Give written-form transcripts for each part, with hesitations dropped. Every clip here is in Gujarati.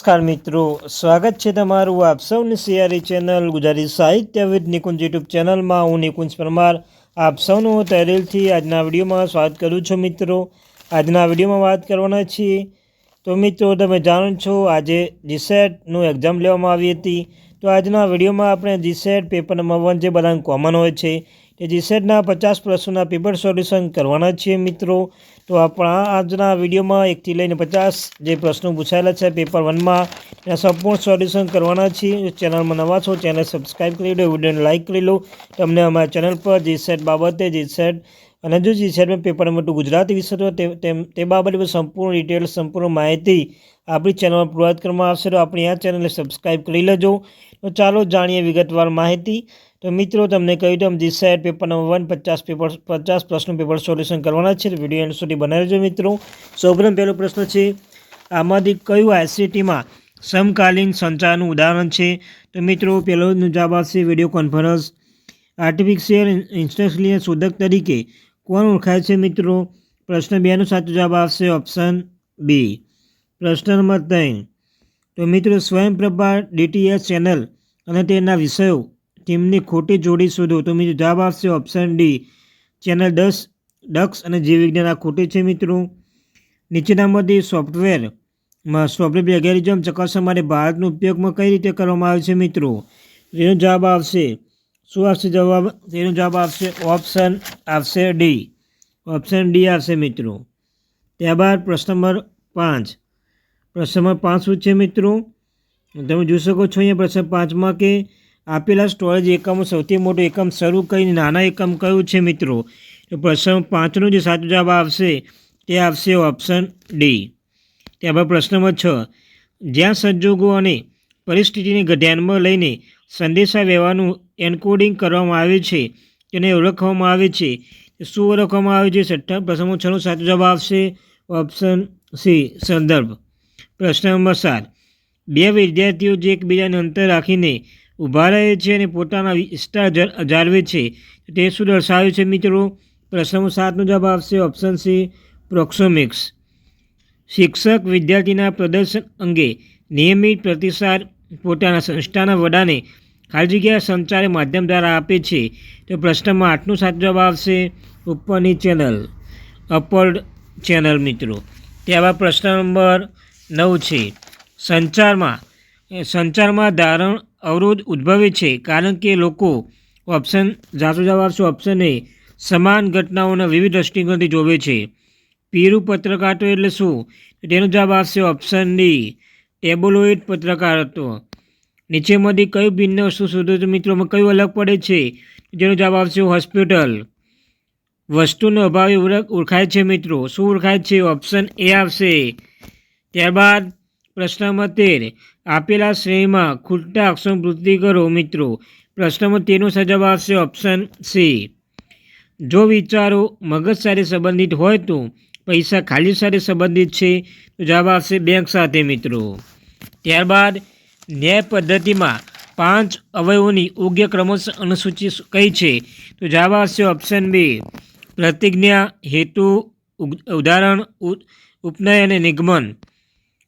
નમસ્કાર મિત્રો, સ્વાગત છે તમારું આપ સૌની સિયારી ચેનલ ગુજરાતી સાહિત્ય વિદ નિકુંજ યુટ્યુબ ચેનલમાં. હું નિકુંજ પરમાર આપ સૌનું તહેરીલથી આજના વિડીયોમાં સ્વાગત કરું છું. મિત્રો, આજના વિડીયોમાં વાત કરવાના છીએ તો મિત્રો તમે જાણો છો આજે જીસેટનું એક્ઝામ લેવામાં આવી હતી. તો આજના વિડીયોમાં આપણે જીસેટ પેપર નંબર 1 જે બધાને કોમન હોય છે તે જીસેટના 50 પ્રશ્નોના પેપર સોલ્યુશન કરવાના છીએ મિત્રો. તો આપણા આજના વિડીયોમાં 1 થી લઈને 50 જે પ્રશ્નો પૂછાયેલા છે પેપર 1માં એના સંપૂર્ણ સોલ્યુશન કરવાના છીએ. ચેનલમાં નવા છો ચેનલ સબસ્ક્રાઈબ કરી લો, વિડીયોને લાઇક કરી લો. તમને અમારા ચેનલ પર જીસેટ બાબતે જીસેટ અને જો જીસેટમાં પેપર નંબર 2 ગુજરાતી વિષય તો તે બાબતે સંપૂર્ણ ડિટેલ સંપૂર્ણ માહિતી આપણી ચેનલમાં પ્રોવાઈડ કરવામાં આવશે. તો આપણી આ ચેનલને સબસ્ક્રાઈબ કરી લેજો. તો ચાલો જાણીએ વિગતવાર માહિતી. તો મિત્રો તમને કહ્યું તેમ જીસેટ પેપર નંબર 1 50 પ્રશ્નો પેપર સોલ્યુશન કરવાના છે. વિડીયો એન્ડ સુધી બનાવી લેજો મિત્રો. સૌપ્રથમ પહેલો પ્રશ્ન છે, આમાંથી કયું આઈસીટીમાં સમકાલીન સંચારનું ઉદાહરણ છે? તો મિત્રો પહેલો જવાબ આવશે વિડીયો કોન્ફરન્સ. આર્ટિફિશિયલ ઇન્ટેલિજન્સ શોધક તરીકે કોણ ઓળખાય છે મિત્રો? પ્રશ્ન 2નો સાચો જવાબ આવશે ઓપ્શન બી. પ્રશ્ન નંબર 3, તો મિત્રો સ્વયંપ્રભા ડીટીએચ ચેનલ અને તેના વિષયો ટીમની ખોટી જોડી શોધો. તો મિત્રો જવાબ આવશે ઓપ્શન ડી, ચેનલ 10 ડક્સ અને જીવવિજ્ઞાન આ ખોટી છે મિત્રો. નીચેનામાંથી સોફ્ટવેર પ્લેગેરિઝમ ચકાસવા માટે ભારતનો ઉપયોગમાં કઈ રીતે કરવામાં આવે છે મિત્રો? તેનો જવાબ આવશે શું આવશે જવાબ? તેનો જવાબ આવશે ઓપ્શન આવશે ડી, ઓપ્શન ડી આવશે મિત્રો. ત્યારબાદ પ્રશ્ન નંબર 5. પ્રશ્ન નંબર 5 શું છે મિત્રો? તમે જોઈ શકો છો અહીંયા પ્રશ્ન 5માં કે આપેલા સ્ટોરેજ એકમો સૌથી મોટું એકમ શરૂ કરીને નાના એકમ કયું છે મિત્રો? તો પ્રશ્ન 5નો જે સાચો જવાબ આવશે તે આવશે ઓપ્શન ડી. ત્યારબાદ પ્રશ્ન નંબર 6, જ્યાં સંજોગો અને પરિસ્થિતિને ધ્યાનમાં લઈને સંદેશા વ્યવહારનું એન્કોડિંગ કરવામાં આવે છે તેને ઓળખવામાં આવે છે. શું ઓળખવામાં આવે છે? પ્રશ્ન નંબર 6નો સાચો જવાબ આવશે ઓપ્શન સી, સંદર્ભ. પ્રશ્ન નંબર 7, બે વિદ્યાર્થીઓ જે એકબીજાને અંતર રાખીને ઊભા રહે છે અને પોતાના વિસ્તાર જાળવે છે તે શું દર્શાવે છે મિત્રો? પ્રશ્ન નંબર 7નો જવાબ આવશે ઓપ્શન સી, પ્રોક્સેમિક્સ. શિક્ષક વિદ્યાર્થીના પ્રદર્શન અંગે નિયમિત પ્રતિસાદ પોતાના સંસ્થાના વડાને ખાલી જગ્યા સંચાર માધ્યમ દ્વારા આપે છે. તો પ્રશ્ન નંબર 8નો સાચો જવાબ આવશે ઉપરની ચેનલ, અપર ચેનલ મિત્રો. ત્યારબાદ પ્રશ્ન નંબર 9 છે, સંચારમાં ધારણ અવરોધ ઉદ્ભવે છે કારણ કે લોકો ઓપ્શન સાચો જવાબ આવશે ઓપ્શન એ, સમાન ઘટનાઓના વિવિધ દ્રષ્ટિકોણથી જોવે છે. પીરું પત્રકારત્વ એટલે શું? તેનો જવાબ આવશે ઓપ્શન ડી, ટેબ્લોઇડ પત્રકારત્વ. નીચેમાંથી કયું ભિન્ન વસ્તુ શોધો તો મિત્રોમાં કયું અલગ પડે છે? જેનો જવાબ આવશે હોસ્પિટલ. વસ્તુનો અભાવે ઓળખાય છે મિત્રો. શું ઓળખાય છે? ઓપ્શન એ આવશે. ત્યારબાદ પ્રશ્ન નંબર 13, આપેલા શ્રેણીમાં ખૂટતા અક્ષરો પૂર્તિ કરો મિત્રો. પ્રશ્ન નંબર 13નો જવાબ આવશે ઓપ્શન સી. જો વિચારો મગજ સાથે સંબંધિત હોય તો પૈસા ખાલી સાથે સંબંધિત છે. તો જવાબ આવશે બેંક સાથે મિત્રો. ત્યારબાદ ન્યાય પદ્ધતિમાં 5 અવયવોની યોગ્ય ક્રમશ અનુસૂચિ કઈ છે? તો જવાબ આવશે ઓપ્શન બી, પ્રતિજ્ઞા, હેતુ, ઉદાહરણ, ઉપનય અને નિગમન.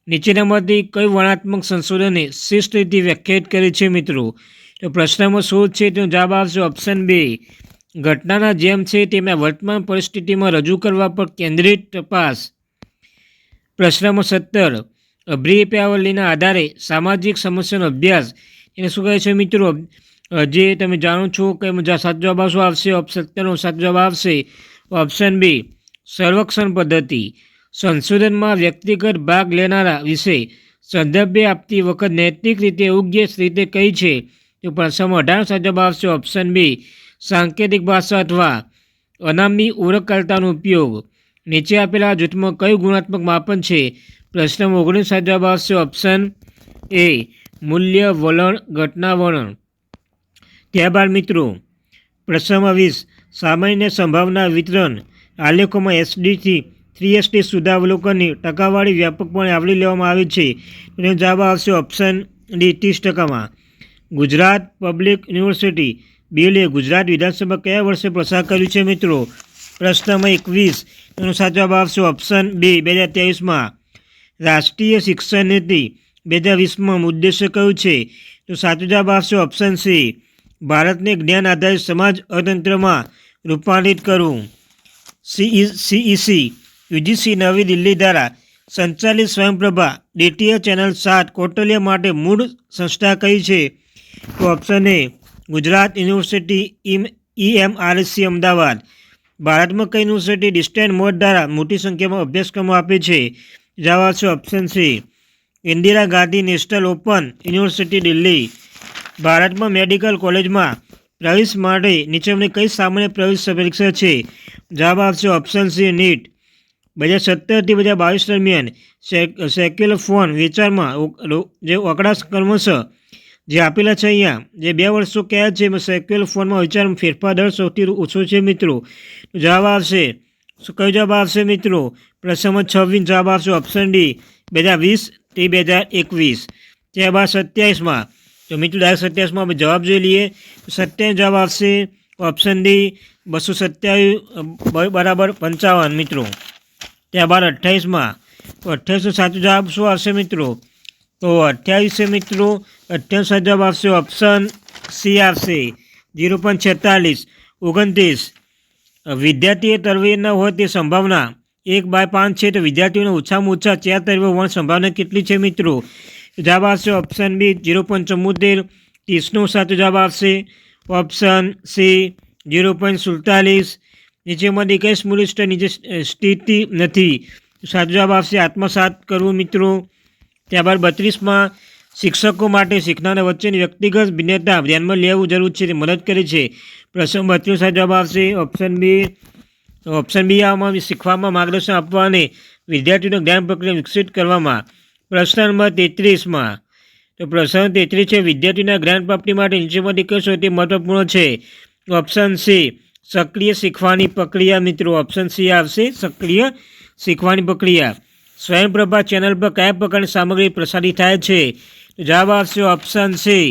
નીચેનામાંથી કઈ વર્ણનાત્મક સંશોધનને શ્રેષ્ઠ રીતે વ્યાખ્યાયિત કરે છે મિત્રો? તો પ્રશ્નમાં શોધ છે તેનો જવાબ આવશે ઓપ્શન બી, ઘટનાના જેમ છે તેમના વર્તમાન પરિસ્થિતિમાં રજૂ કરવા પર કેન્દ્રિત તપાસ. પ્રશ્ન નંબર 17, અભિપ્રાયાવલીના આધારે સામાજિક સમસ્યાનો અભ્યાસ એને શું કહે છે મિત્રો? જે તમે જાણો છો કે સાચો જવાબ આવશે ઓપ્શન 17નો સાચો જવાબ આવશે ઓપ્શન બી, સર્વેક્ષણ પદ્ધતિ. સંશોધનમાં વ્યક્તિગત ભાગ લેનારા વિશે સંદર્ભે આપતી વખત નૈતિક રીતે યોગ્ય રીતે કઈ છે? તો પ્રશ્ન 18નો સાચો જવાબ આવશે ઓપ્શન બી, સાંકેતિક ભાષા અથવા અનામી ઓળખકર્તાનો ઉપયોગ. નીચે આપેલા જૂથમાં કયું ગુણાત્મક માપન છે? પ્રશ્ન 19નો સાચો જવાબ આવશે ઓપ્શન એ, મૂલ્ય, વલણ, ઘટના વર્ણન. ત્યારબાદ મિત્રો પ્રશ્ન 20, સામાન્ય સંભાવના વિતરણ આલેખોમાં એસડીથી 3SD શુદ્ધાવલોકનની ટકાવારી વ્યાપકપણે આવરી લેવામાં આવે છે. તેનો જવાબ આવશે option D, 30%. Gujarat public university બિલે ગુજરાત વિધાનસભા કયા વર્ષે પસાર કર્યું છે મિત્રો? પ્રશ્ન નંબર 21, એનો સાચો જવાબ આવશે ઓપ્શન બી, 2023માં. રાષ્ટ્રીય શિક્ષણ નીતિ 2020માં ઉદ્દેશ્ય કયું છે? તો સાચો જવાબ આવશે ઓપ્શન સી, ભારતને જ્ઞાન આધારિત સમાજ અર્થતંત્રમાં રૂપાંતરિત કરવું. CEC UGC નવી દિલ્હી દ્વારા સંચાલિત સ્વયંપ્રભા DTH ચેનલ 7 કૌટલ્ય માટે મૂળ સંસ્થા કઈ છે? તો option A, Gujarat university EMRC Ahmedabad. ભારતમાં કઈ યુનિવર્સિટી ડિસ્ટન્ટ મોડ દ્વારા મોટી સંખ્યામાં અભ્યાસક્રમો આપે છે? જવાબ આવશે option C, Indira Gandhi national open university Delhi. ભારતમાં મેડિકલ કોલેજમાં પ્રવેશ માટે નીચેની કઈ સામાન્ય પ્રવેશ પરીક્ષા છે? જવાબ આવશે ઓપ્શન સી, નીટ. 2017થી 2022 દરમિયાન સેક્યુલર ફોન વેચાણમાં જે આંકડા ક્રમશ જે આપેલા છે અહીંયા જે 2 વર્ષો કયા છે સેક્યુલર ફોનમાં વેચાણ ફેરફાર દર સૌથી ઓછો છે મિત્રો? જવાબ આવશે કયો જવાબ આવશે મિત્રો? પ્રશ્ન 26 જવાબ આવશે ઓપ્શન ડી, 2020થી 2021. ત્યારબાદ 27માં, તો મિત્રો 27માં આપણે જવાબ જોઈ લઈએ. 27 જવાબ આવશે ઓપ્શન ડી, 227 બરાબર 55 મિત્રો. ત્યારબાદ 28માં, તો 28નો સાચો જવાબ શું આવશે મિત્રો? તો 28 છે મિત્રો. 28 સાચો જવાબ આવશે ઓપ્શન સી આવશે, 0.46. 29, વિદ્યાર્થીએ તરવૈયા ન હોય તે સંભાવના 1/5 છે, તો વિદ્યાર્થીઓને ઓછામાં ઓછા 4 તરવૈયા હોવાની સંભાવના કેટલી છે મિત્રો? જવાબ આવશે ઓપ્શન બી, 0.74. 30નો સાચો જવાબ આવશે ઓપ્શન સી, 0.47. નીચેમાંથી કઈ સ્મૃતિ સ્તર નીચે સ્થિતિ નથી? સાચો જવાબ આવશે આત્મસાત કરવું મિત્રો. ત્યારબાદ 32માં, શિક્ષકો માટે શીખનારા વચ્ચેની વ્યક્તિગત ભિન્નતા ધ્યાનમાં લેવું જરૂર છે, તે મદદ કરે છે. પ્રશ્ન 32 સાચો જવાબ આવશે ઓપ્શન બી. ઓપ્શન બી આમાં શીખવામાં માર્ગદર્શન આપવા અને વિદ્યાર્થીઓને જ્ઞાન પ્રક્રિયા વિકસિત કરવામાં. પ્રશ્ન નંબર 33માં, તો પ્રશ્ન 33 છે, વિદ્યાર્થીઓના જ્ઞાન પ્રાપ્તિ માટે નીચેમાંથી કયો સૌથી મહત્વપૂર્ણ છે? ઓપ્શન સી, સક્રિય શીખવાની પ્રક્રિયા મિત્રો. ઓપ્શન સી આવશે, સક્રિય શીખવાની પ્રક્રિયા. સ્વયંપ્રભા ચેનલ પર કયા પ્રકારની સામગ્રી પ્રસારિત થાય છે? જવાબ આવશે ઓપ્શન સી,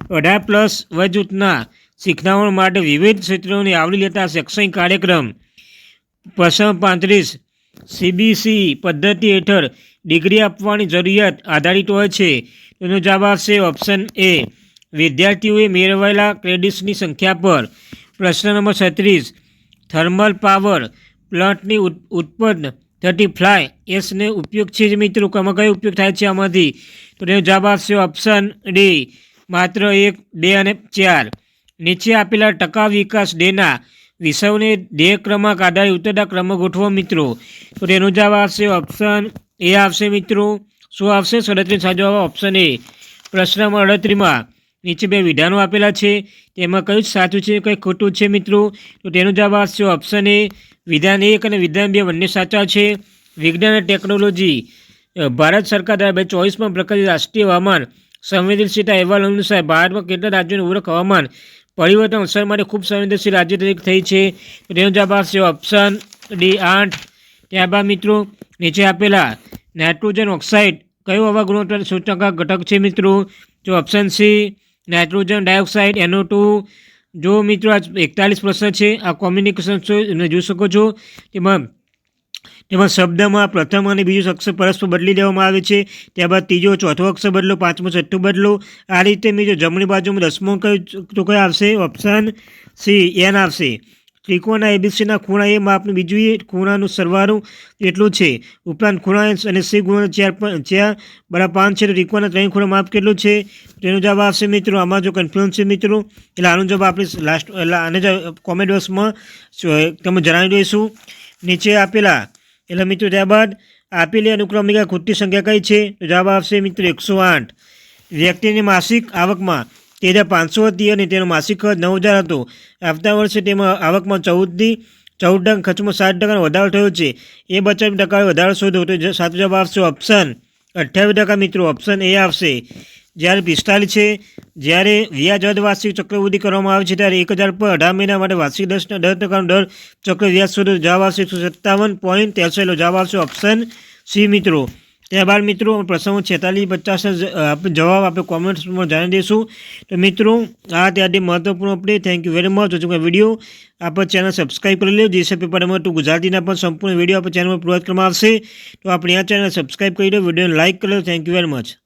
18+ વય જૂથના શીખનારાઓ માટે વિવિધ ક્ષેત્રોને આવરી લેતા શૈક્ષણિક કાર્યક્રમ. પ્રશ્ન 35, CBSE પદ્ધતિ હેઠળ ડિગ્રી આપવાની જરૂરિયાત આધારિત હોય છે. તેનો જવાબ આવશે ઓપ્શન એ, વિદ્યાર્થીઓએ મેળવેલા ક્રેડિટ્સની સંખ્યા પર. પ્રશ્ન નંબર 36, થર્મલ પાવર પ્લાન્ટની ઉત્પન્ન થતી ફ્લાય એશને ઉપયોગ છે મિત્રો, આમાં કયો ઉપયોગ થાય છે આમાંથી? તો તેનો જવાબ આવશે ઓપ્શન ડી, માત્ર 1, 2 અને 4. નીચે આપેલા ટકાઉ વિકાસ ડેના વિષયોને ધ્યેય ક્રમાંક આધારે ઉતરતા ક્રમમાં ગોઠવો મિત્રો. તો તેનો જવાબ આવશે ઓપ્શન એ આવશે મિત્રો. શું આવશે? 37 સાચો જવાબ ઓપ્શન એ. પ્રશ્ન નંબર 38માં, નીચે 2 વિધાનો આપેલા છે, તેમાં કયું સાચું છે કઈ ખોટું છે મિત્રો? તો તેનો જવાબ આવશે ઓપ્શન એ, વિધાન 1 અને વિધાન 2 બંને સાચા છે. વિજ્ઞાન અને ટેકનોલોજી ભારત સરકાર દ્વારા 2024માં પ્રકાશિત રાષ્ટ્રીય હવામાન સંવેદનશીલતા અહેવાલ અનુસાર ભારતમાં કેટલા રાજ્યોની ઓળખ હવામાન પરિવર્તન અસર માટે ખૂબ સંવેદનશીલ રાજ્ય તરીકે થઈ છે? તો તેનો જવાબ આવશે ઓપ્શન ડી, 8. ત્યારબાદ મિત્રો નીચે આપેલા નાઇટ્રોજન ઓક્સાઇડ કયો હવા ગુણવત્તા સૂચકાંક ઘટક છે મિત્રો? તો option C, nitrogen dioxide NO2. જો મિત્રો આ 41 પ્રશ્ન છે, આ કોમ્યુનિકેશન જોઈ શકો છો. તેમાં શબ્દમાં પ્રથમ અને બીજું અક્ષર પરસ્પર બદલી દેવામાં આવે છે. ત્યારબાદ ત્રીજો ચોથો અક્ષર બદલો, પાંચમો છઠ્ઠું બદલો. આ રીતે મિત્રો જમણી બાજુમાં 10મો તો કયો આવશે? ઓપ્શન સી, એન આવશે. ત્રિકોણના ABCના ખૂણા એ માપનું બીજું એ ખૂણાનું સરવાળો એટલું છે. ઉપરાંત ખૂણા અને સી ગુણ્યા 4 બરાબર 5 છે, તો ત્રિકોણના 3 ખૂણા માપ કેટલું છે? તેનો જવાબ આવશે મિત્રો. આમાં જો કન્ફ્યુઝન છે મિત્રો, એટલે આનો જવાબ આપણે લાસ્ટ આને કોમેન્ટ બોક્સમાં તમે જણાવી દઈશું નીચે આપેલા. એટલે મિત્રો ત્યારબાદ આપેલી અનુક્રમિકા ખોટી સંખ્યા કઈ છે? તો જવાબ આવશે મિત્રો 108. વ્યક્તિની માસિક આવકમાં 13,500 હતી અને તેનો માસિક ખર્ચ 9,000 હતો. આવતા વર્ષે તેમાં આવકમાં 14% ખર્ચમાં 7% વધારો થયો છે. એ બચત ટકા વધારો શોધો. તો સાચો જવાબ આવશે ઓપ્શન 28% મિત્રો. ઓપ્શન એ આવશે. જ્યારે 45 છે, જ્યારે વ્યાજ અર્ધવાર્ષિક ચક્રવૃદ્ધિ કરવામાં આવે છે ત્યારે 1,000 પર 18 મહિના માટે વાર્ષિક 10% દર ચક્ર વ્યાજ શોધો. જવાબ આવશે 157.63. જવાબ આવશે ઓપ્શન સી મિત્રો. ત્યારબાદ મિત્રો પ્રશ્નો 46-50 જવાબ આપણે કોમેન્ટ્સમાં જાણી દઈશું. તો મિત્રો આ ત્યારથી મહત્વપૂર્ણ update. Thank you very much. હજુ વિડીયો આપણે ચેનલ સબસ્ક્રાઈબ કરી લો. જીએસએ પેપરમાં તો ગુજરાતીના પણ સંપૂર્ણ વિડીયો આપણે ચેનલમાં પ્રોવાઈડ કરવામાં આવશે. તો આપણે આ ચેનલ સબસ્ક્રાઈબ કરી દો, વિડીયોને લાઇક કરી લો. Thank you very much.